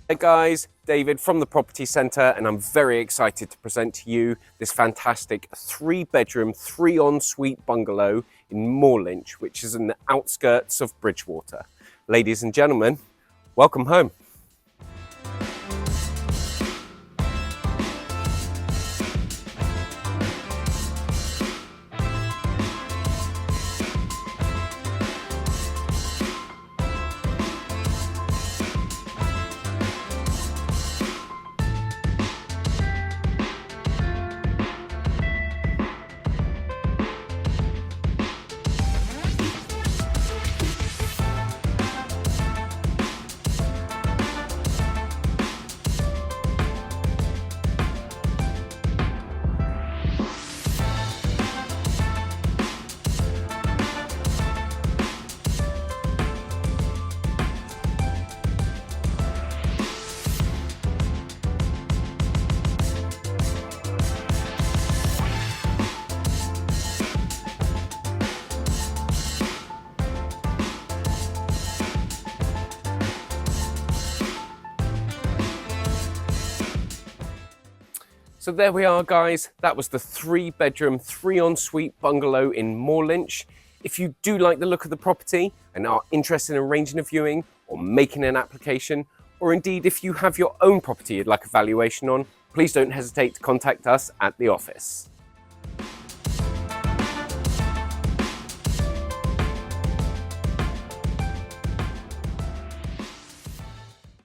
Hey guys, David from the Property Centre, and I'm very excited to present to you this fantastic 3-bedroom, 3-ensuite bungalow in Moorlinch, which is in the outskirts of Bridgwater. Ladies and gentlemen, welcome home. So there we are guys, that was the 3-bedroom, 3-ensuite bungalow in Moorlinch. If you do like the look of the property and are interested in arranging a viewing or making an application, or indeed if you have your own property you'd like a valuation on, please don't hesitate to contact us at the office.